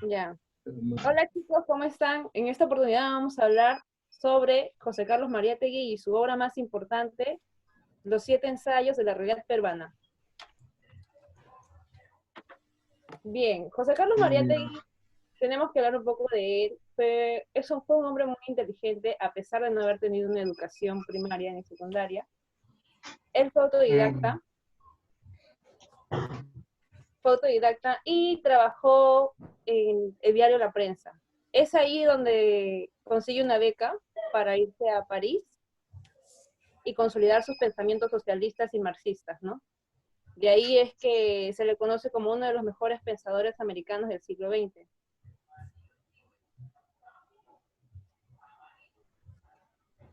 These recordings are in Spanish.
Ya. Hola chicos, ¿cómo están? En esta oportunidad vamos a hablar sobre José Carlos Mariátegui y su obra más importante, Los siete ensayos de la realidad peruana. Bien, José Carlos Mm, Mariátegui, tenemos que hablar un poco de él. Fue un hombre muy inteligente, a pesar de no haber tenido una educación primaria ni secundaria. Él mm. fue autodidacta y trabajó en el diario La Prensa. Es ahí donde consigue una beca para irse a París y consolidar sus pensamientos socialistas y marxistas, ¿no? De ahí es que se le conoce como uno de los mejores pensadores americanos del siglo XX.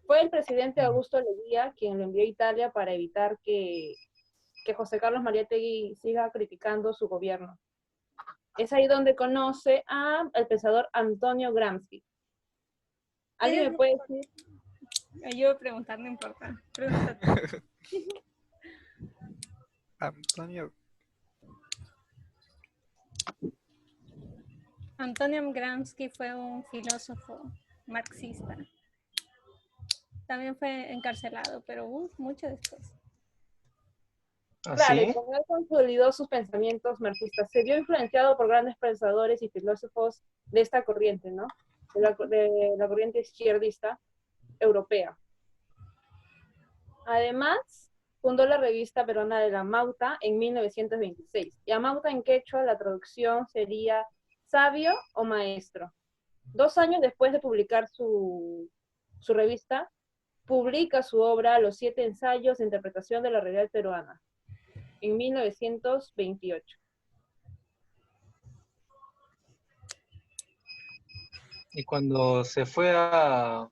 Fue el presidente Augusto Leguía quien lo envió a Italia para evitar que José Carlos Mariátegui siga criticando su gobierno. Es ahí donde conoce al pensador Antonio Gramsci. ¿Alguien me puede decir? Yo voy a preguntar, no importa. Pregunta tú. Antonio, Antonio Gramsci fue un filósofo marxista. También fue encarcelado, pero mucho después. Claro, y ¿así? como él consolidó sus pensamientos marxistas, se vio influenciado por grandes pensadores y filósofos de esta corriente, ¿no? De la corriente izquierdista europea. Además, fundó la revista peruana de la Mauta en 1926. Y a Mauta en quechua la traducción sería sabio o maestro. 2 años después de publicar su revista, publica su obra Los siete ensayos de interpretación de la realidad peruana en 1928. Y cuando se fue a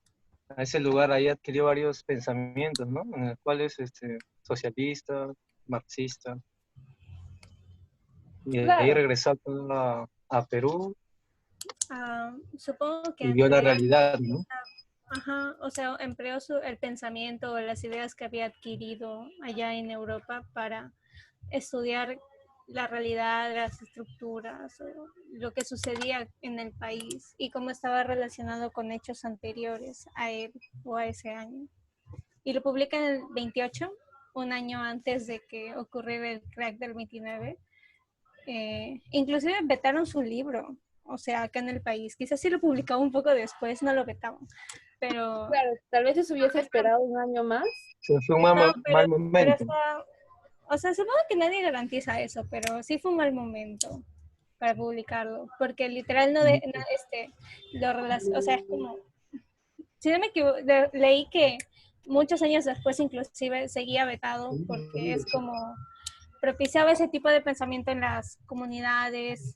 ese lugar, ahí adquirió varios pensamientos, ¿no? En los cuales socialista, marxista, y de ahí Claro, regresó a Perú Supongo que y vio la empleó, realidad, ¿no? ajá, o sea, empleó el pensamiento o las ideas que había adquirido allá en Europa para estudiar la realidad, las estructuras, o lo que sucedía en el país y cómo estaba relacionado con hechos anteriores a él o a ese año. Y lo publica en el 28, un año antes de que ocurriera el crack del 29. Inclusive vetaron su libro, o sea, acá en el país. Quizás si lo publicaba un poco después no lo vetaban, pero claro, tal vez si se hubiese esperado un año más. Se fue un no, mal pero momento. está, o sea, supongo que nadie garantiza eso, pero sí fue un mal momento para publicarlo, porque literal no, o sea, es como, si no me equivoco, leí que muchos años después inclusive seguía vetado porque es como propiciaba ese tipo de pensamiento en las comunidades,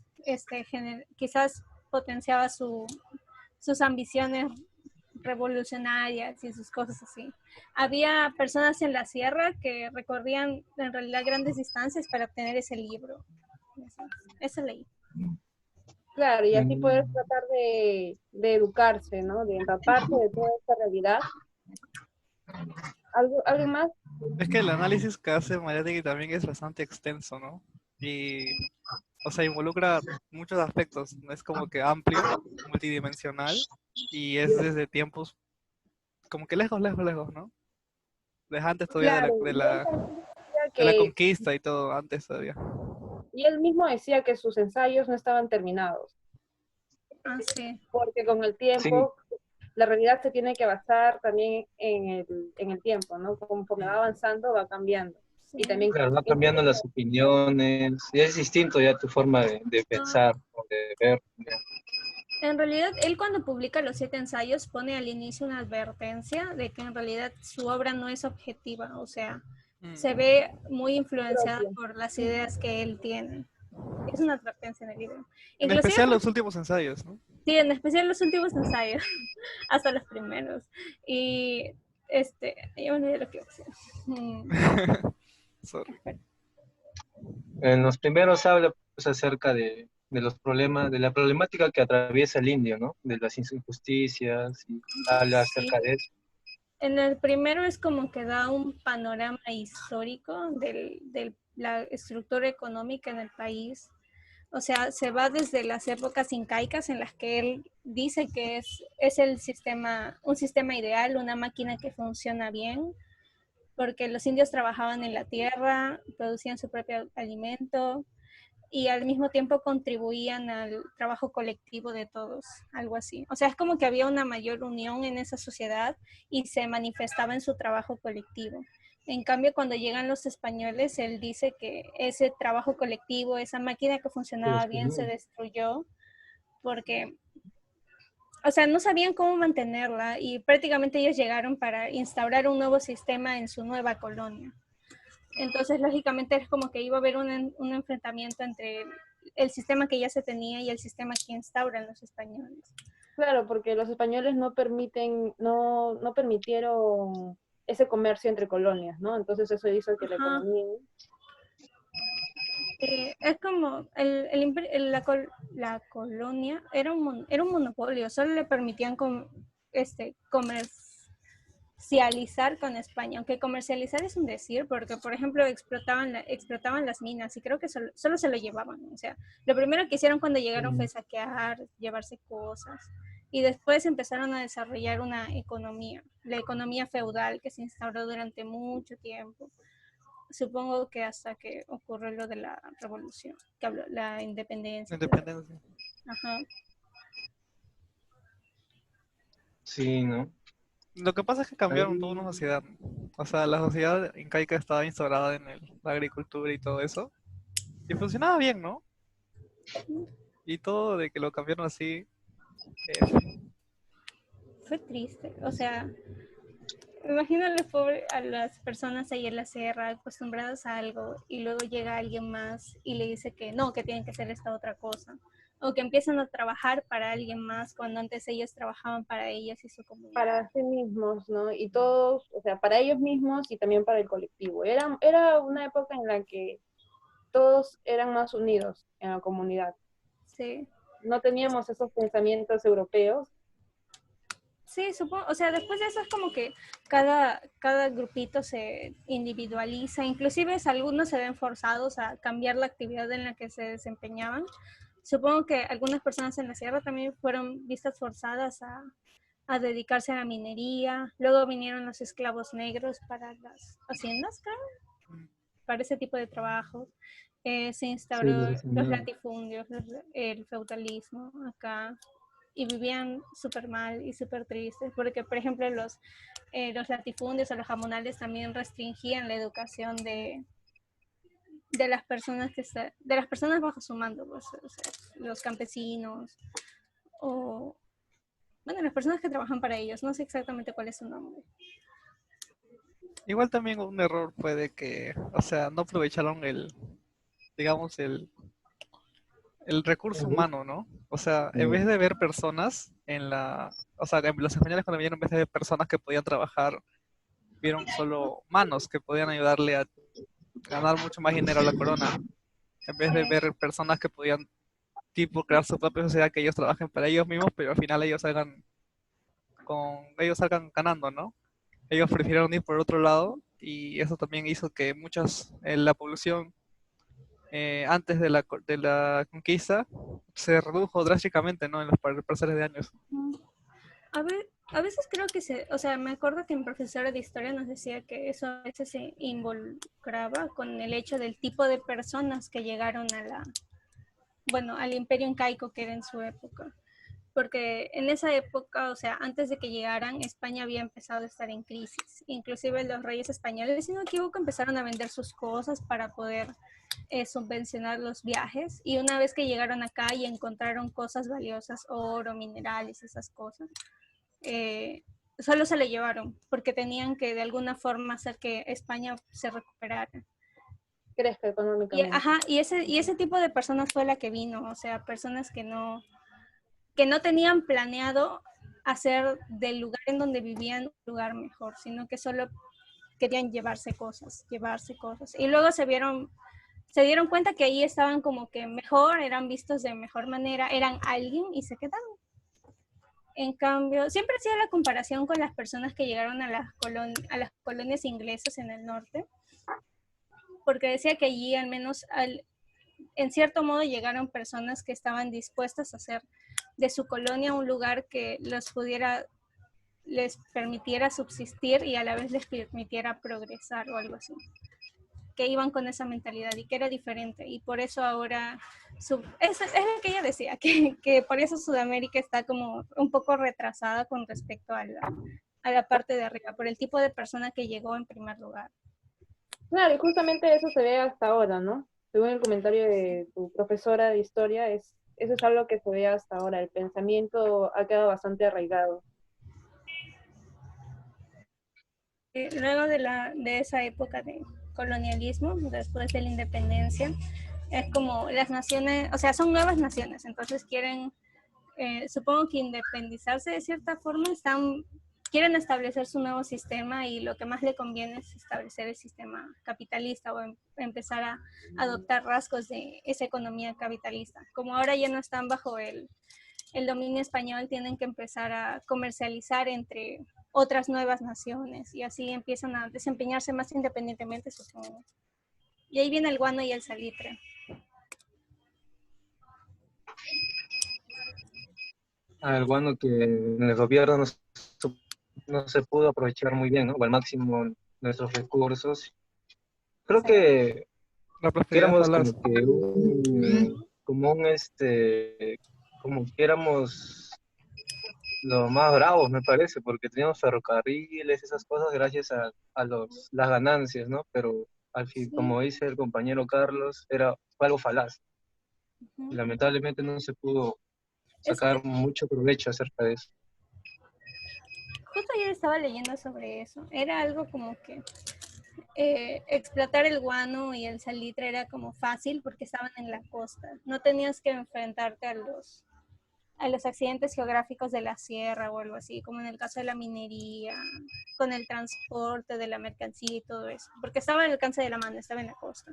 quizás potenciaba sus ambiciones revolucionarias y sus cosas así. Había personas en la sierra que recorrían en realidad grandes distancias para obtener ese libro. Eso leí. Claro, y así poder Mm, tratar de educarse, ¿no? De empaparse de toda esta realidad. ¿Algo más? Es que el análisis que hace Mariátegui también es bastante extenso, ¿no? Y, o sea, involucra muchos aspectos, ¿no? Es como que amplio, multidimensional, y es desde tiempos como que lejos, lejos, lejos, ¿no? Desde antes todavía Claro, y él también decía de la que, conquista y todo, antes todavía. y él mismo decía que sus ensayos no estaban terminados, Ah, sí. porque con el sí, tiempo la realidad se tiene que basar también en el tiempo, ¿no? Conforme va avanzando, va cambiando. Sí. Y también, claro, va cambiando las opiniones, y es distinto ya tu forma de No, pensar o de ver. en realidad, él cuando publica los 7 ensayos pone al inicio una advertencia de que en realidad su obra no es objetiva, o sea, se Mm. ve muy influenciada propio. por las ideas que él tiene. Es una advertencia en el libro. En Inclusive, especial los últimos ensayos, ¿no? sí, en especial los últimos ensayos, hasta los primeros. Y, ya me olvidé lo que iba a decir. Sorry. En los primeros habla pues, acerca de los problemas, de la problemática que atraviesa el indio, ¿no? De las injusticias, y habla Sí, acerca de eso. en el primero es como que da un panorama histórico de la estructura económica en el país. O sea, se va desde las épocas incaicas en las que él dice que es el sistema, un sistema ideal, una máquina que funciona bien, porque los indios trabajaban en la tierra, producían su propio alimento y al mismo tiempo contribuían al trabajo colectivo de todos, algo así. O sea, es como que había una mayor unión en esa sociedad y se manifestaba en su trabajo colectivo. En cambio, cuando llegan los españoles, él dice que ese trabajo colectivo, esa máquina que funcionaba bien, se destruyó porque, o sea, no sabían cómo mantenerla y prácticamente ellos llegaron para instaurar un nuevo sistema en su nueva colonia. Entonces, lógicamente, es como que iba a haber un enfrentamiento entre el sistema que ya se tenía y el sistema que instauran los españoles. Claro, porque los españoles no permitieron ese comercio entre colonias, ¿no? Entonces eso hizo que la Ajá. economía... Es como la colonia era un monopolio, solo le permitían comercializar con España, aunque comercializar es un decir, porque por ejemplo explotaban las minas y creo que solo se lo llevaban, o sea, lo primero que hicieron cuando llegaron fue saquear, llevarse cosas y después empezaron a desarrollar una economía, la economía feudal que se instauró durante mucho tiempo. Supongo que hasta que ocurrió lo de la revolución, que habló, la independencia. Independencia. Ajá. Sí, ¿no? Lo que pasa es que cambiaron toda una sociedad. O sea, la sociedad incaica estaba instaurada en la agricultura y todo eso. Y funcionaba bien, ¿no? Y todo de que lo cambiaron así. Fue triste, o sea, imagino a las personas ahí en la sierra acostumbradas a algo y luego llega alguien más y le dice que no, que tienen que hacer esta otra cosa. O que empiezan a trabajar para alguien más cuando antes ellos trabajaban para ellas y su comunidad. Para sí mismos, ¿no? Y todos, o sea, para ellos mismos y también para el colectivo. Era una época en la que todos eran más unidos en la comunidad. Sí. No teníamos esos pensamientos europeos. Sí, supongo, o sea, después de eso es como que cada grupito se individualiza, inclusive algunos se ven forzados a cambiar la actividad en la que se desempeñaban. Supongo que algunas personas en la sierra también fueron vistas forzadas a dedicarse a la minería. Luego vinieron los esclavos negros para las haciendas, creo, para ese tipo de trabajo. Se instauró los latifundios, el feudalismo acá y vivían súper mal y súper tristes, porque por ejemplo los latifundios o los jamonales también restringían la educación de las personas de las personas bajo su mando, pues, o sea, los campesinos o bueno, las personas que trabajan para ellos, no sé exactamente cuál es su nombre. Igual también un error fue de que, o sea, no aprovecharon digamos, el recurso humano, ¿no? O sea, en vez de ver personas o sea, los españoles cuando vinieron, en vez de ver personas que podían trabajar, vieron solo manos que podían ayudarle a ganar mucho más dinero a la corona, en vez de ver personas que podían, tipo, crear su propia sociedad, que ellos trabajen para ellos mismos, pero al final ellos salgan ganando, ¿no? Ellos prefirieron ir por otro lado y eso también hizo que la población antes de la conquista se redujo drásticamente, ¿no? En los parceres de años. A veces creo que o sea, me acuerdo que mi profesora de historia nos decía que eso a veces se involucraba con el hecho del tipo de personas que llegaron al imperio incaico que era en su época. Porque en esa época, o sea, antes de que llegaran, España había empezado a estar en crisis. Inclusive los reyes españoles, si no me equivoco, empezaron a vender sus cosas para poder subvencionar los viajes. Y una vez que llegaron acá y encontraron cosas valiosas, oro, minerales, esas cosas, solo se le llevaron porque tenían que de alguna forma hacer que España se recuperara. Crezca económicamente. Y ese tipo de personas fue la que vino, o sea, personas que no tenían planeado hacer del lugar en donde vivían un lugar mejor, sino que solo querían llevarse cosas. Y luego se dieron cuenta que ahí estaban como que mejor, eran vistos de mejor manera, eran alguien y se quedaron. En cambio, siempre ha sido la comparación con las personas que llegaron a las colonias inglesas en el norte, porque decía que allí al menos en cierto modo llegaron personas que estaban dispuestas a hacer de su colonia un lugar que les permitiera subsistir y a la vez les permitiera progresar o algo así, que iban con esa mentalidad y que era diferente. Y por eso ahora, es lo que ella decía, que por eso Sudamérica está como un poco retrasada con respecto a la parte de arriba, por el tipo de persona que llegó en primer lugar. Claro, y justamente eso se ve hasta ahora, ¿no? Según el comentario de tu profesora de historia, eso es algo que se ve hasta ahora. El pensamiento ha quedado bastante arraigado. Luego de esa época de colonialismo, después de la independencia, es como las naciones, o sea, son nuevas naciones, entonces quieren, supongo que independizarse de cierta forma, quieren establecer su nuevo sistema y lo que más le conviene es establecer el sistema capitalista o empezar a adoptar rasgos de esa economía capitalista. Como ahora ya no están bajo el dominio español, tienen que empezar a comercializar entre otras nuevas naciones y así empiezan a desempeñarse más independientemente, supongo. Y ahí viene el guano y el salitre. Bueno, que en el gobierno no se pudo aprovechar muy bien, ¿no? O al máximo nuestros recursos. Creo que La prosperidad éramos falaz. como que éramos los más bravos, me parece, porque teníamos ferrocarriles, esas cosas, gracias a las ganancias, ¿no? Pero al fin, Sí. como dice el compañero Carlos, fue algo falaz. Y lamentablemente no se pudo Es que sacar mucho provecho acerca de eso. justo ayer estaba leyendo sobre eso. Era algo como que explotar el guano y el salitre era como fácil porque estaban en la costa. No tenías que enfrentarte a los accidentes geográficos de la sierra o algo así, como en el caso de la minería, con el transporte de la mercancía y todo eso, porque estaba al alcance de la mano, estaba en la costa.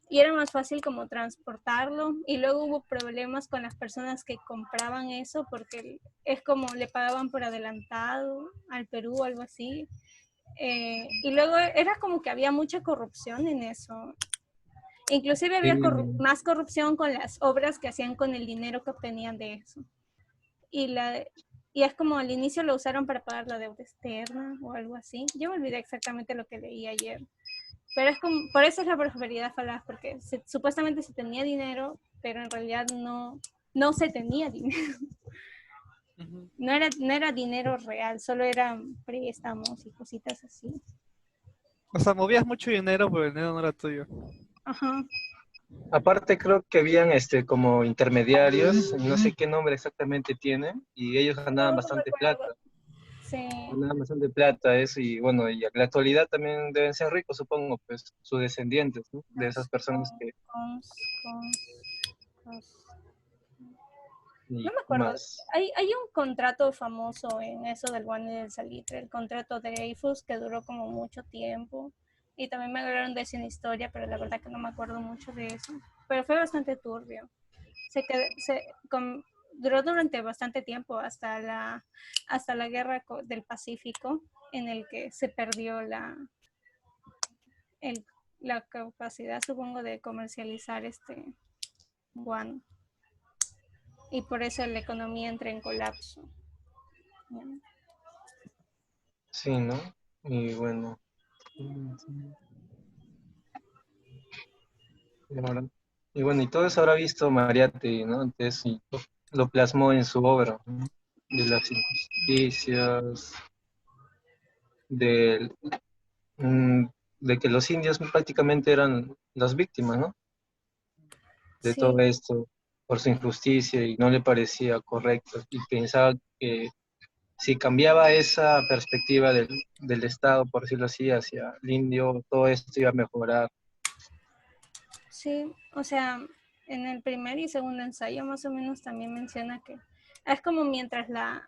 Y era más fácil como transportarlo y luego hubo problemas con las personas que compraban eso porque es como le pagaban por adelantado al Perú o algo así. Y luego era como que había mucha corrupción en eso. Inclusive había más corrupción con las obras que hacían con el dinero que obtenían de eso. Y es como al inicio lo usaron para pagar la deuda externa o algo así. Yo me olvidé exactamente lo que leí ayer. Pero es como, por eso es la prosperidad falaz, porque supuestamente se tenía dinero, pero en realidad no se tenía dinero. No era dinero real, solo eran préstamos y cositas así. O sea, movías mucho dinero, pero el dinero no era tuyo. Ajá. Aparte creo que habían como intermediarios, no sé qué nombre exactamente tienen, y ellos ganaban No bastante plata. recuerdo. Sí. Ganaban bastante plata, eso, y bueno, y en la actualidad también deben ser ricos, supongo, pues sus descendientes, ¿no? De esas personas que... No y me acuerdo. más. Hay un contrato famoso en eso del guano y del salitre, el contrato de Dreyfus, que duró como mucho tiempo. Y también me hablaron de eso en historia, pero la verdad que no me acuerdo mucho de eso. Pero fue bastante turbio. Duró durante bastante tiempo, hasta la guerra del Pacífico, en el que se perdió la capacidad, supongo, de comercializar este guano. Y por eso la economía entra en colapso. Sí, ¿no? Y bueno. Y bueno, y todo eso habrá visto Mariátegui, ¿no? Entonces, y lo plasmó en su obra, ¿no? De las injusticias, del, mm, de que los indios prácticamente eran las víctimas, ¿no? De Sí, todo esto, por su injusticia, y no le parecía correcto, y pensaba que si cambiaba esa perspectiva del Estado, por decirlo así, hacia el indio, todo esto iba a mejorar. sí, o sea, en el primer y segundo ensayo más o menos también menciona que es como mientras la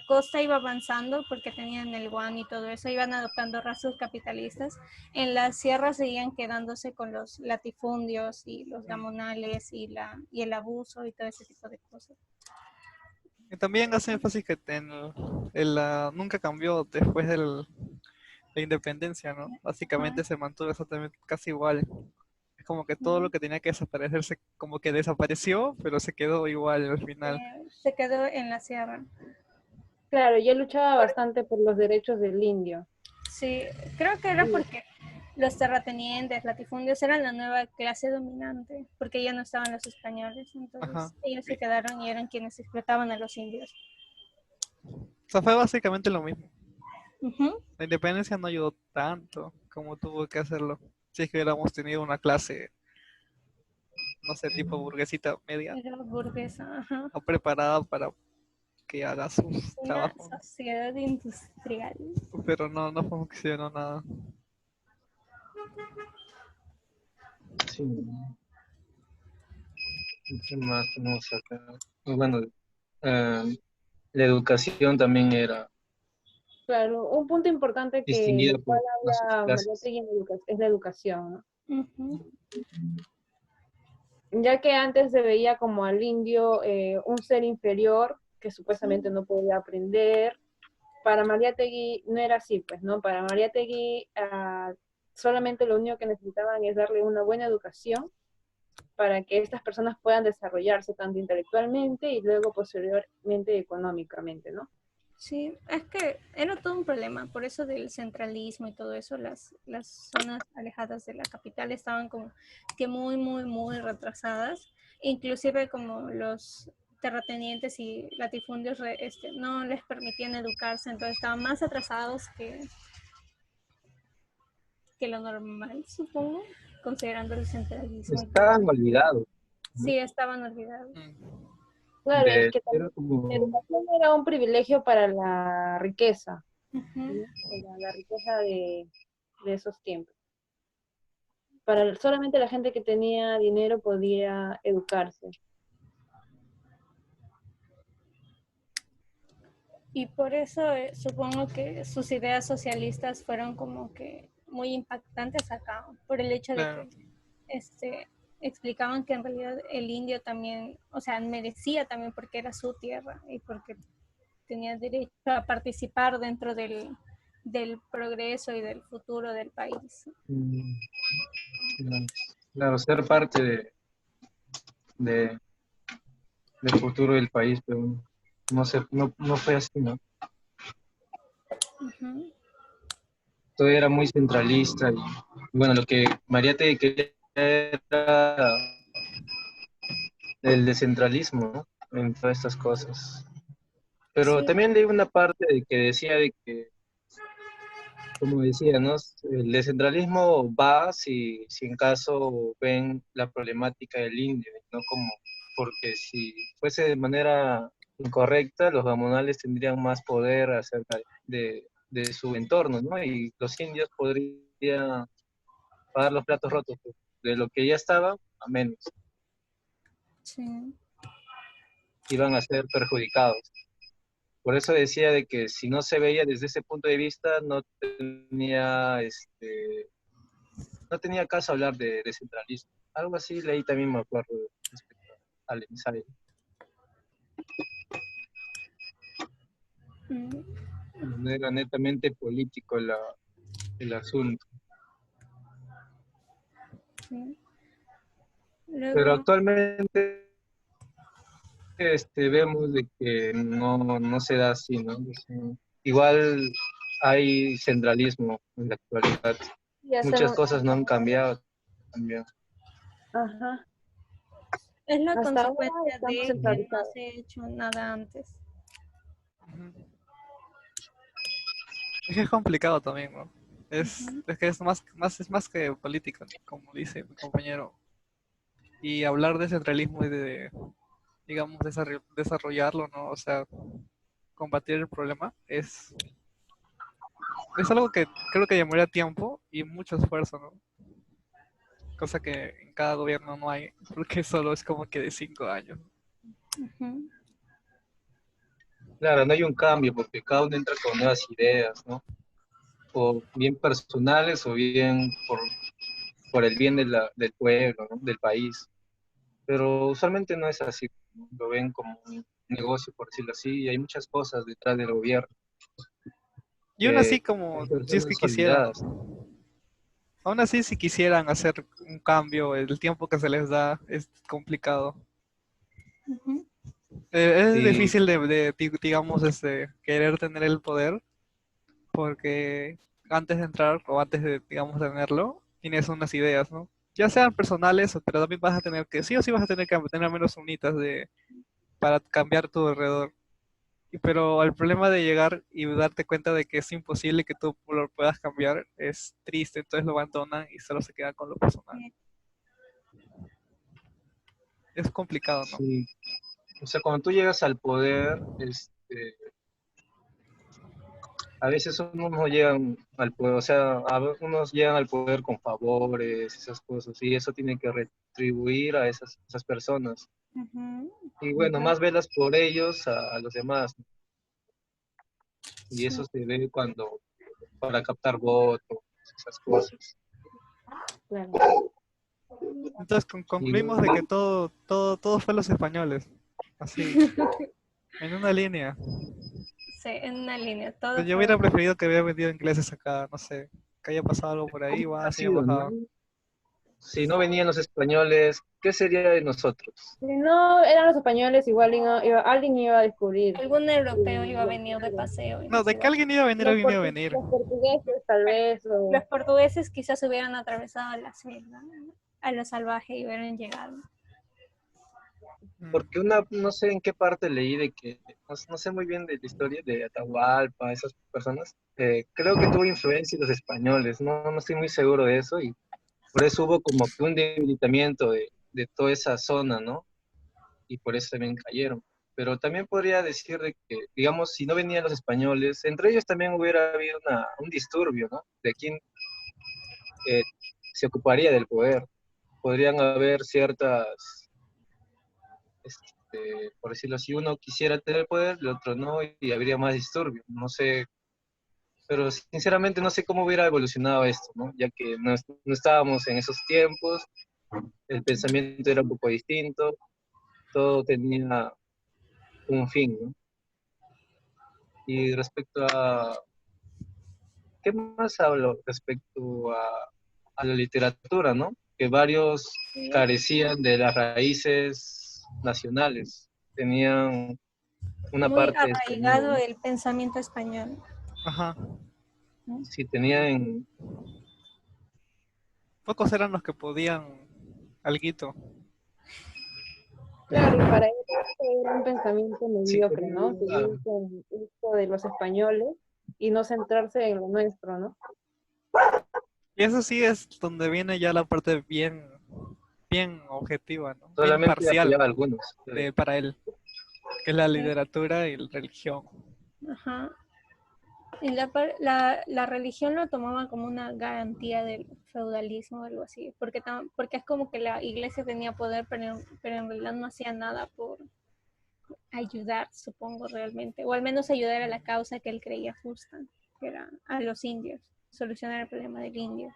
costa iba avanzando, porque tenían el guano y todo eso, iban adoptando rasgos capitalistas, en las sierras seguían quedándose con los latifundios y los gamonales y el abuso y todo ese tipo de cosas. Y también hace énfasis que nunca cambió después de la independencia, ¿no? Básicamente se mantuvo exactamente casi igual. Es como que todo lo que tenía que desaparecer como que desapareció, pero se quedó igual al final. Se quedó en la sierra. Claro, ella luchaba bastante por los derechos del indio. Sí, creo que era porque los terratenientes, latifundios eran la nueva clase dominante, porque ya no estaban los españoles, entonces Ajá. ellos se quedaron y eran quienes explotaban a los indios. O sea, fue básicamente lo mismo. Ujú. La independencia no ayudó tanto como tuvo que hacerlo. Si es que hubiéramos tenido una clase, no sé, tipo burguesita media, Era burguesa, ajá. no preparada para que haga sus Una trabajos. sociedad industrial. Pero no funcionó nada. Sí. ¿Qué más tenemos acá? Pues bueno, la educación también era Claro, un punto importante que distinguida del cual por las habla subclases. Mariátegui es la educación, ¿no? Ujú. Ya que antes se veía como al indio un ser inferior que supuestamente no podía aprender. Para Mariátegui no era así, pues, ¿no? Para Mariátegui solamente lo único que necesitaban es darle una buena educación para que estas personas puedan desarrollarse tanto intelectualmente y luego posteriormente económicamente, ¿no? Sí, es que era todo un problema, por eso del centralismo y todo eso, las zonas alejadas de la capital estaban como que muy retrasadas, inclusive como los terratenientes y latifundios no les permitían educarse, entonces estaban más atrasados que lo normal, supongo, considerando el centralismo y todo. Estaban olvidados, ¿no? Sí, estaban olvidados. Mm. Claro, es que Era también la como, educación era un privilegio para la riqueza, Ujú. ¿sí? La riqueza de esos tiempos. Solamente la gente que tenía dinero podía educarse. Y por eso supongo que sus ideas socialistas fueron como que muy impactantes acá, por el hecho de Claro. que explicaban que en realidad el indio también, o sea, merecía también porque era su tierra y porque tenía derecho a participar dentro del progreso y del futuro del país. mm, claro, ser parte de- del futuro del país, pero no fue así, ¿no? Ujú. Todo era muy centralista y bueno, lo que María te quería era el descentralismo, ¿no? En todas estas cosas. Pero Sí, también leí una parte de que decía de que, como decía, ¿no? El descentralismo va si en caso ven la problemática del indio, ¿no? Como, porque si fuese de manera incorrecta, los gamonales tendrían más poder acerca de su entorno, ¿no? Y los indios podrían pagar los platos rotos pues, de lo que ya estaba a menos, sí. iban a ser perjudicados. Por eso decía de que si no se veía desde ese punto de vista, no tenía caso hablar de centralismo. Algo así leí también, me acuerdo, respecto al ensayo. Mm, No era netamente político el asunto. sí. Pero Luego, actualmente vemos de que no se da así, ¿no? O sea, igual hay centralismo en la actualidad. Y Muchas cosas no han cambiado también. ajá, es la hasta ahora consecuencia estamos de que no centralizados. se ha hecho nada antes. Ujú. Es que es complicado también, ¿no? Ujú. Es que es más que política, como dice mi compañero. Y hablar de centralismo y de, digamos, desarrollarlo, ¿no? O sea, combatir el problema es algo que creo que llamaría tiempo y mucho esfuerzo, ¿no? Cosa que en cada gobierno no hay, porque solo es como que de 5 años. Ujú. Claro, no hay un cambio porque cada uno entra con nuevas ideas, ¿no? O bien personales o bien por el bien del pueblo, ¿no? Del país. Pero usualmente no es así, ¿no? Lo ven como un negocio, por decirlo así, y hay muchas cosas detrás del gobierno Y aún así, que como hay si es que personas quisieran, olvidadas, ¿no? Aún así, si quisieran hacer un cambio, el tiempo que se les da es complicado. Ujú. Es Sí, difícil digamos, querer tener el poder, porque antes de entrar o antes de, digamos, tenerlo, tienes unas ideas, ¿no? Ya sean personales, pero también vas a tener que, sí o sí vas a tener que tener al menos unitas para cambiar tu alrededor. Pero el problema de llegar y darte cuenta de que es imposible que tú lo puedas cambiar es triste, entonces lo abandonan y solo se quedan con lo personal. Es complicado, ¿no? sí. O sea, cuando tú llegas al poder, a veces unos no llegan al poder, o sea, unos llegan al poder con favores, esas cosas, y eso tiene que retribuir a esas personas. Ujú. Y bueno, más velas por ellos a los demás, ¿no? Y Sí, eso se ve para captar votos, esas cosas. Claro. Entonces Y concluimos de que todo fue los españoles, así, en una línea. sí, en una línea, todo Pues yo fue... hubiera preferido que hubiera vendido ingleses acá, no sé, que haya pasado algo por ahí, ha se haya sido, ¿no? bajado. Si no venían los españoles, ¿qué sería de nosotros? Si no eran los españoles, igual alguien iba a descubrir. Algún europeo iba a Los, venir de paseo y No, nos de que iba... alguien iba a venir, alguien iba a venir. los portugueses, tal vez, Los o portugueses quizás hubieran atravesado la selva a lo salvaje y hubieran llegado. Mm. Porque no sé en qué parte leí de que, no sé muy bien de la historia de Atahualpa, esas personas, creo que tuvo influencia los españoles, no estoy muy seguro de eso, y por eso hubo como que un debilitamiento de toda esa zona, ¿no? Y por eso también cayeron. Pero también podría decir de que, digamos, si no venían los españoles, entre ellos también hubiera habido un disturbio, ¿no? De quién eh, se ocuparía del poder. Podrían haber ciertas, por decirlo así, uno quisiera tener el poder, el otro no, y habría más disturbio. No sé, pero sinceramente no sé cómo hubiera evolucionado esto, ¿no? Ya que no estábamos en esos tiempos, el pensamiento era un poco distinto, todo tenía un fin, ¿no? Y respecto a, ¿qué más hablo respecto a la literatura, ¿no? Que varios Sí, carecían de las raíces nacionales, tenían una muy parte española, arraigado ¿no? el pensamiento español, Ajá. ¿no? Sí, tenían, Pocos eran los que podían alguito. claro, y para ellos era un pensamiento sí, mediocre, ¿no? Seguir con esto de los españoles y no centrarse en lo nuestro, ¿no? Y eso sí es donde viene ya la parte bien objetiva, ¿no? Bien solamente parcial apoyaba a algunos. para él, que es la Sí. literatura y la religión. Ajá. Y la religión lo tomaba como una garantía del feudalismo o algo así, porque es como que la iglesia tenía poder, pero en realidad no hacía nada por ayudar, supongo realmente, o al menos ayudar a la causa que él creía justa, que era a los indios, solucionar el problema del indio.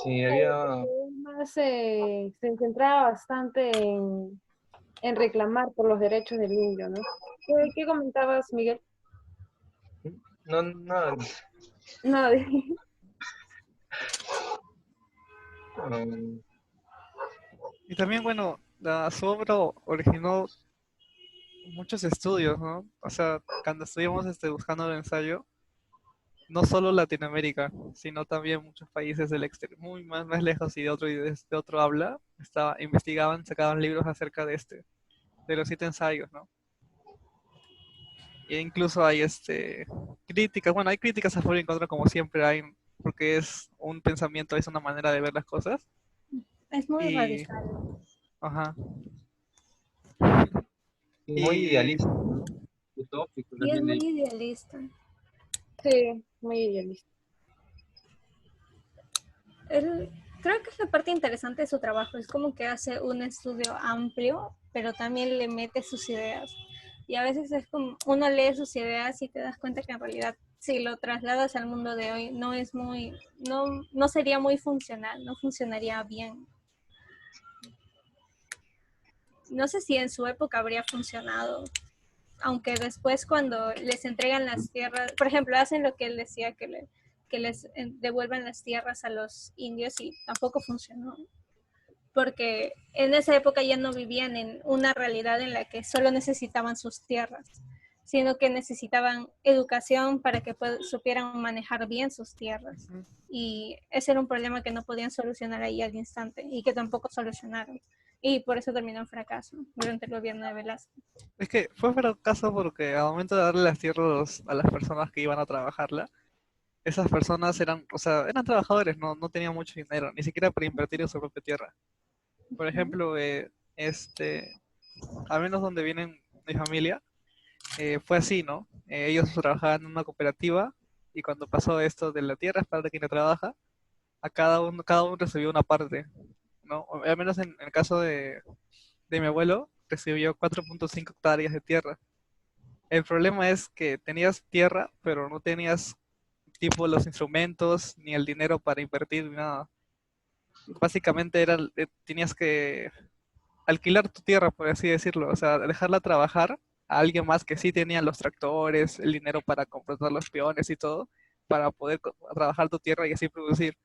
Sí, había, Más se centraba bastante en reclamar por los derechos del indio, ¿no? ¿Qué comentabas, Miguel? no, No, um, Y también, bueno, su obra originó muchos estudios, ¿no? O sea, cuando estuvimos buscando el ensayo, no solo Latinoamérica, sino también muchos países del exterior, muy más lejos y de otro habla, investigaban, sacaban libros acerca de los 7 ensayos, ¿no? E incluso hay críticas, bueno, hay críticas a favor y en contra como siempre hay, porque es un pensamiento, es una manera de ver las cosas. Es muy Y, radical. ajá, y muy y idealista, ¿no? Utópico Y es también muy leí. idealista. sí, muy idealista. Él, creo que es la parte interesante de su trabajo, es como que hace un estudio amplio, pero también le mete sus ideas. Y a veces es como, uno lee sus ideas y te das cuenta que en realidad si lo trasladas al mundo de hoy no sería muy funcional, no funcionaría bien. No sé si en su época habría funcionado aunque después cuando les entregan las tierras, por ejemplo, hacen lo que él decía, que les devuelvan las tierras a los indios y tampoco funcionó, porque en esa época ya no vivían en una realidad en la que solo necesitaban sus tierras, sino que necesitaban educación para que supieran manejar bien sus tierras. Y ese era un problema que no podían solucionar ahí al instante y que tampoco solucionaron. Y por eso terminó en fracaso durante el gobierno de Velasco. Es que fue fracaso porque al momento de darle las tierras a las personas que iban a trabajarla, esas personas eran, o sea, eran trabajadores, no tenían mucho dinero, ni siquiera para invertir en su propia tierra. Por ejemplo, al menos donde viene mi familia, fue así, ¿no? Ellos trabajaban en una cooperativa y cuando pasó esto de la tierra es para quien la trabaja, a cada uno recibió una parte, ¿no? Al menos en el caso de mi abuelo, recibió 4.5 hectáreas de tierra. El problema es que tenías tierra, pero no tenías tipo los instrumentos ni el dinero para invertir ni nada. Básicamente tenías que alquilar tu tierra, por así decirlo, o sea, dejarla trabajar a alguien más que sí tenía los tractores, el dinero para comprar los peones y todo, para poder trabajar tu tierra y así producir,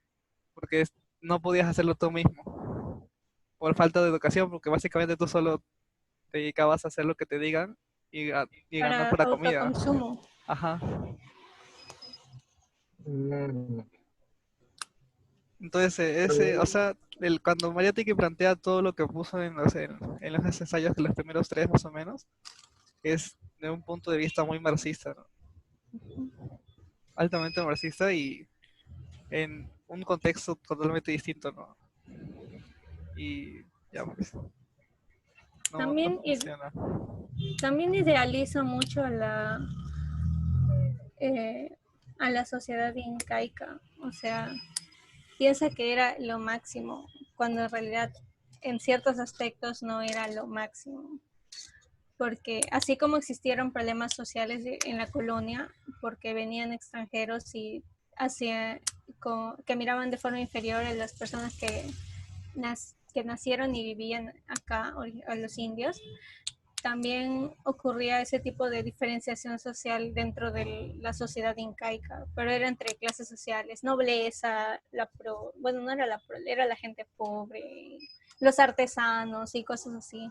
porque no podías hacerlo tú mismo, por falta de educación, porque básicamente tú solo te dedicabas a hacer lo que te digan y ganar Para para comida. autoconsumo. Ajá. Mm, Entonces, o sea, cuando Mariátegui plantea todo lo que puso en los ensayos, que los primeros tres más o menos, es de un punto de vista muy marxista, ¿no? Altamente marxista y en un contexto totalmente distinto, ¿no? Y ya pues, no También, funciona. también idealiza mucho eh, a la sociedad incaica, o sea, piensa que era lo máximo, cuando en realidad en ciertos aspectos no era lo máximo, porque así como existieron problemas sociales en la colonia, porque venían extranjeros y que miraban de forma inferior a las personas que nacieron y vivían acá, a los indios, también ocurría ese tipo de diferenciación social dentro de la sociedad incaica, pero era entre clases sociales, nobleza, bueno, no era era la gente pobre, los artesanos y cosas así.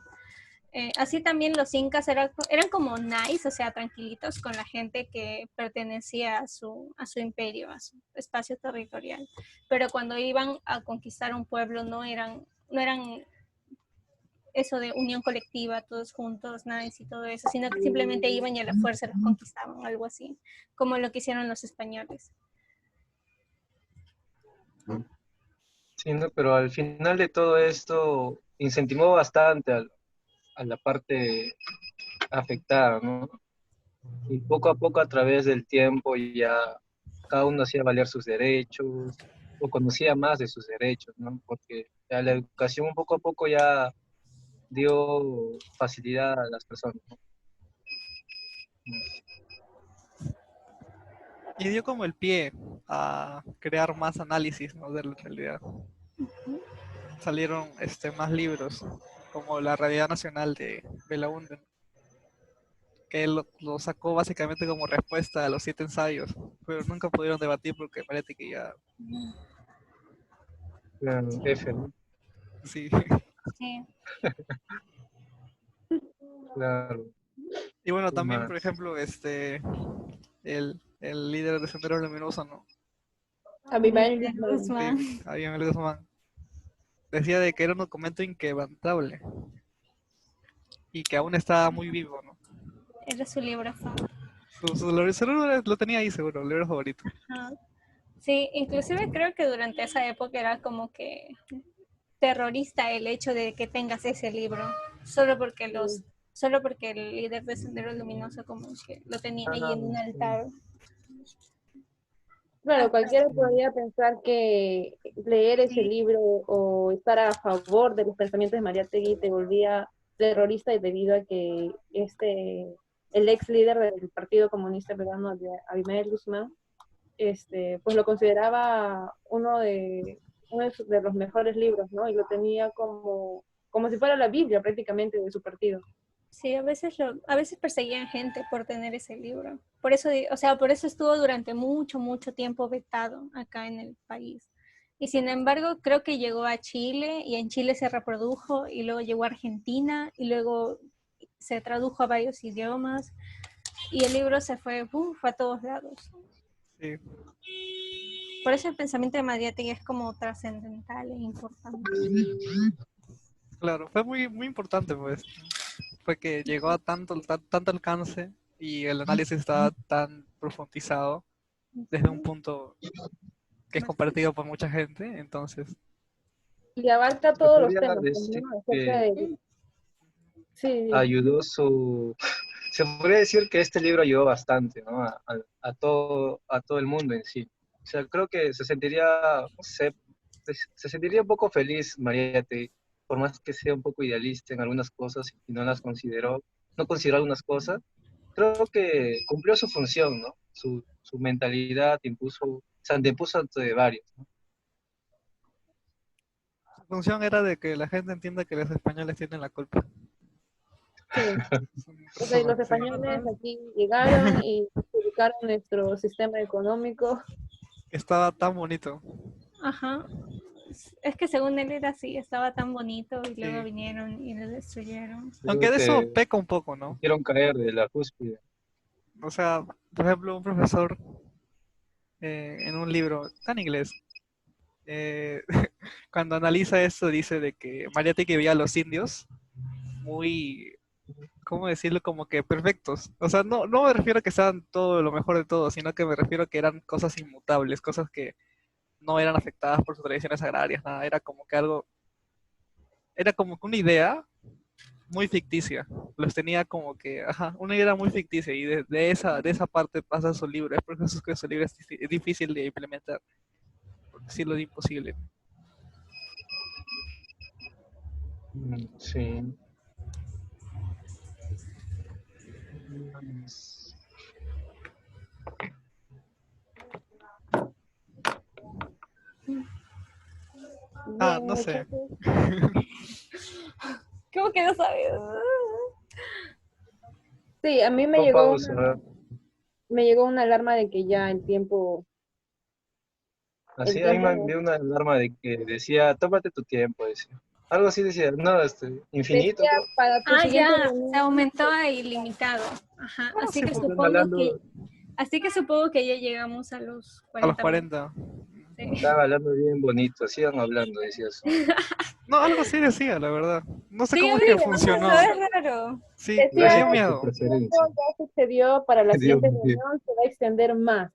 Así también los incas eran como nice, o sea, tranquilitos con la gente que pertenecía a su imperio, a su espacio territorial. Pero cuando iban a conquistar un pueblo no eran eso de unión colectiva, todos juntos, nice y todo eso, sino que simplemente iban y a la fuerza los conquistaban, algo así, como lo que hicieron los españoles. sí, ¿no? Pero al final de todo esto incentivó bastante a la parte afectada, ¿no? Y poco a poco, a través del tiempo, ya cada uno hacía valer sus derechos o conocía más de sus derechos, ¿no? Porque ya la educación poco a poco ya dio facilidad a las personas, ¿no? Y dio como el pie a crear más análisis, ¿no? De la realidad. Salieron más libros, como La Realidad Nacional de Belaúnde, que él lo sacó básicamente como respuesta a los 7 ensayos, pero nunca pudieron debatir porque parece que ya, Claro, F, ¿no? sí. Sí. Claro, Y bueno, ¿qué también, por más? ejemplo, el líder de Sendero Luminoso, ¿no? Abimael De Guzmán. Guzmán. Sí, Abimael Guzmán, decía de que era un documento inquebrantable y que aún estaba muy vivo, ¿no? Era su libro favorito. Su libro lo tenía ahí seguro, el libro favorito. Ajá. Sí, inclusive creo que durante esa época era como que terrorista el hecho de que tengas ese libro, solo porque el líder de Sendero Luminoso como que lo tenía ahí en un altar. Claro, Hasta, cualquiera podría pensar que leer ese sí, libro o estar a favor de los pensamientos de Mariátegui te volvía terrorista y debido a que el ex líder del Partido Comunista Peruano, Abimael Guzmán, pues lo consideraba uno de los mejores libros, ¿no? Y lo tenía como si fuera la Biblia prácticamente de su partido. Sí, a veces perseguían gente por tener ese libro. Por eso, por eso estuvo durante mucho, mucho tiempo vetado acá en el país. Y sin embargo, creo que llegó a Chile y en Chile se reprodujo y luego llegó a Argentina y luego se tradujo a varios idiomas y el libro se fue a todos lados. Sí. Por eso el pensamiento de Mariátegui es como trascendental e importante. Claro, fue muy, muy importante, pues. Fue que llegó a tanto alcance y el análisis estaba tan profundizado desde un punto que es compartido por mucha gente, entonces, Y abarca Se todos los podría temas, pues, decir ¿no? Acerca que de... Sí, ayudó se podría decir que este libro ayudó bastante, ¿no? A todo el mundo en sí. O sea, creo que se sentiría, no sé, se sentiría un poco feliz Mariette, por más que sea un poco idealista en algunas cosas y no las consideró, no consideró algunas cosas, creo que cumplió su función, ¿no? Su mentalidad se antepuso ante varios, ¿no? su función era de que la gente entienda que los españoles tienen la culpa. sí. O sea, los Sí. españoles aquí llegaron y ubicaron nuestro sistema económico. Estaba tan bonito. Ajá. Es que según él era así, estaba tan bonito y luego Sí. vinieron y lo destruyeron. Aunque Creo de eso que peca un poco, ¿no? hicieron caer de la cúspide. O sea, por ejemplo, un profesor en un libro, está en inglés, eh, cuando analiza esto dice de que Mariátegui veía a los indios muy, ¿cómo decirlo? Como que perfectos. O sea, no me refiero a que sean todo lo mejor de todo, sino que me refiero a que eran cosas inmutables, cosas que no eran afectadas por sus tradiciones agrarias, nada, era como que una idea muy ficticia. Los tenía como que, ajá, una idea muy ficticia y de esa parte pasa su libro. Es por eso que su libro es difícil de implementar, por decirlo de imposible. Sí. Ah, Bien, no sé. muchachos. ¿Cómo que no sabes? Sí, a mí Con pausa. me llegó una alarma de que ya el Así a mí me tiempo dio una alarma de que decía, tómate tu tiempo, decía. Algo así decía, no, infinito, decía creo. para tu Ah, siguiente ya, se reunión. aumentó a ilimitado. Ajá, Ah, sí, pues, así que supongo que ya llegamos a los a los 40 minutos. 40. Sí. Estaba hablando bien bonito, sigan hablando, decía eso. No, algo así decía, la verdad. No sé Sí, cómo a es mí que también, ¿no? funcionó. Es raro. Sí, me Decía, dio Gracias por tu miedo. el tiempo preferencia. ya se excedió, para la Dios siguiente mío. reunión se va a extender más.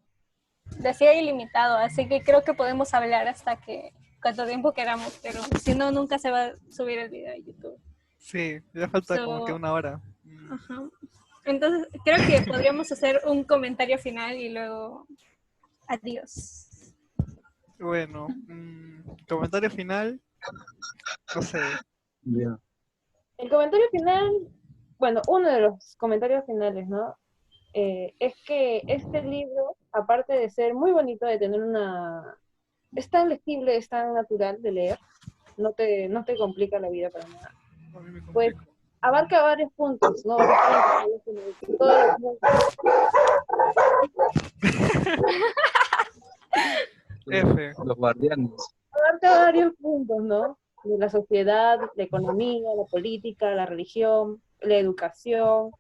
Decía ilimitado, así que creo que podemos hablar hasta que cuanto tiempo queramos, pero si no, nunca se va a subir el video a YouTube. Sí, ya falta como que So, una hora. ajá. Entonces, creo que podríamos hacer un comentario final y luego adiós. Bueno, comentario final, no sé. Ya. El comentario final, bueno, uno de los comentarios finales, ¿no? Es que este libro, aparte de ser muy bonito, de tener una... Es tan legible, es tan natural de leer, no te complica la vida para nada. A mí me Pues complico. abarca varios puntos, ¿no? Varios puntos, todo lo F. Los guardianes. abarca varios puntos, ¿no? De la sociedad, la economía, la política, la religión, la educación.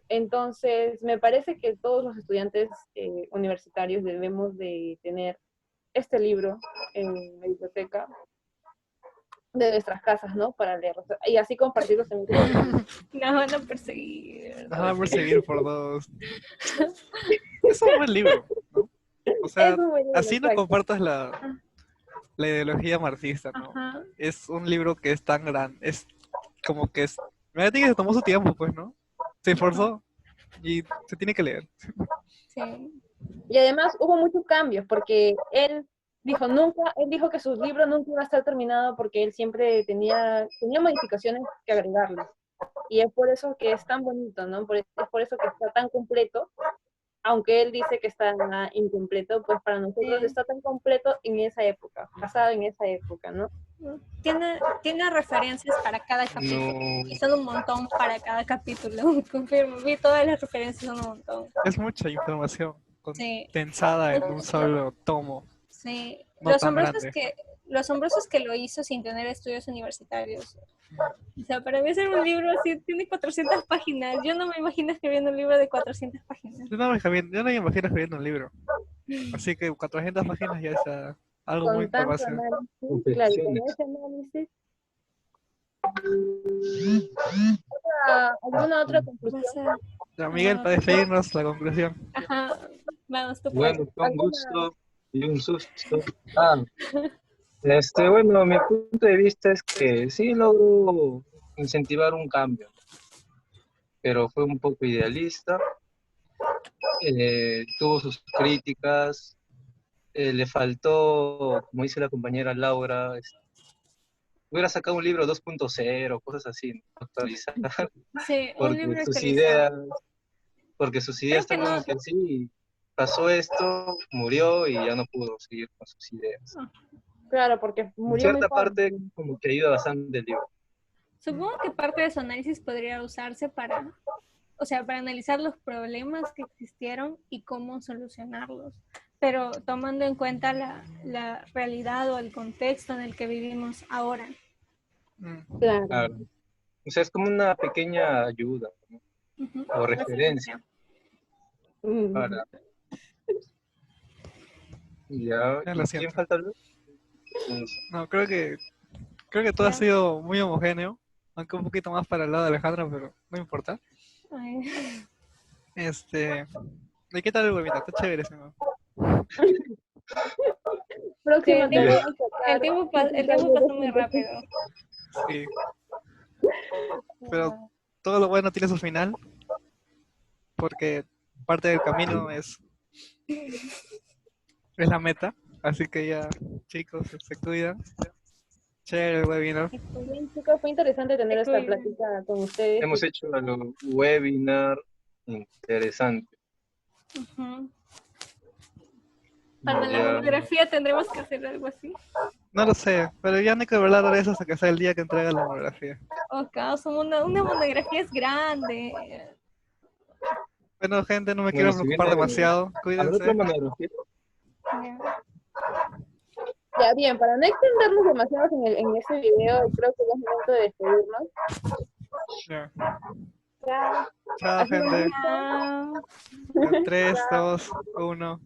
Entonces, me parece que todos los estudiantes universitarios debemos de tener este libro en la biblioteca de nuestras casas, ¿no? Para leerlo. Y así compartirlos también con otros amigos. Nos van a perseguir. Nos van a perseguir por dos. Es un buen libro, ¿no? O Es sea, un buen libro, así no exacto. compartas la ideología marxista, ¿no? Ajá, Es un libro que es tan grande, es como que es... Me que se tomó su tiempo, pues, ¿no? Se esforzó y se tiene que leer. sí. Y además hubo muchos cambios, porque él dijo que sus libros nunca iba a estar terminado porque él siempre tenía modificaciones que agregarle. Y es por eso que es tan bonito, ¿no? Es por eso que está tan completo, aunque él dice que está incompleto, pues para nosotros Sí. está tan completo en esa época, basado en esa época, ¿no? Tiene referencias para cada capítulo. No, Y son un montón para cada capítulo. Confirmo, vi todas las referencias, son un montón. Es mucha información Sí, condensada en un solo tomo, sí. no tan grande. Lo asombroso es que lo hizo sin tener estudios universitarios. O sea, para mí hacer un libro así tiene 400 páginas. Yo no me imagino escribiendo un libro de 400 páginas. Yo no me imagino escribiendo un libro. Así que 400 páginas ya es algo muy Con tanto información. análisis, claro, y con confecciones. ese análisis, ¿alguna otra No conclusión? sé. Ya, Miguel, para despedirnos, la conclusión. Ajá. Vamos, tú puedes. Bueno, fue un ¿Alguna? gusto y un susto. Ah, bueno, mi punto de vista es que sí logró incentivar un cambio, pero fue un poco idealista, tuvo sus críticas, le faltó, como dice la compañera Laura, hubiera sacado un libro 2.0, cosas así, ¿no? Actualizar, Sí, un porque libro sus actualizado. ideas, porque sus ideas Creo que están no. como que sí, pasó esto, murió y ya no pudo seguir con sus ideas. Claro, porque En murió muy cierta joven. parte, como que ayuda bastante el libro. Supongo que parte de su análisis podría usarse para, o sea, para analizar los problemas que existieron y cómo solucionarlos, pero tomando en cuenta la realidad o el contexto en el que vivimos ahora. Mm. Claro. Claro. O sea, es como una pequeña ayuda, ¿no? Ujú. O referencia Mm. para... Ya, Ya lo ¿y quién siento. falta hablar? No sé. No, creo que todo ha Ya. sido muy homogéneo, aunque un poquito más para el lado de Alejandra, pero no importa. Ay, ¿De qué tal el webinar? Está chévere, ese, ¿no? sí, Próximo tema Ya, a tocar. el tiempo pasó muy rápido. Sí, pero todo lo bueno tiene su final, porque parte del camino es la meta. Así que ya, chicos, se cuidan. Chévere el webinar. Bien, chicos, fue interesante tener Se esta cuidan. plática con ustedes. hemos hecho un webinar interesante. Ujú. Para la Ya, monografía tendremos que hacer algo así. No lo sé, pero ya no hay que hablar de eso hasta que sea el día que entrega la monografía. Oh, caos, una monografía es grande. Bueno, gente, no me bueno, quiero si preocupar viene, demasiado. ¿habrá otra Cuídense. monografía? Ya. Ya, bien, para no extendernos demasiado en este video, creo que ya es momento de despedirnos. Ya. Ya, Chao, ha sido un gente. gusto. Chao. En 3, 2, 1.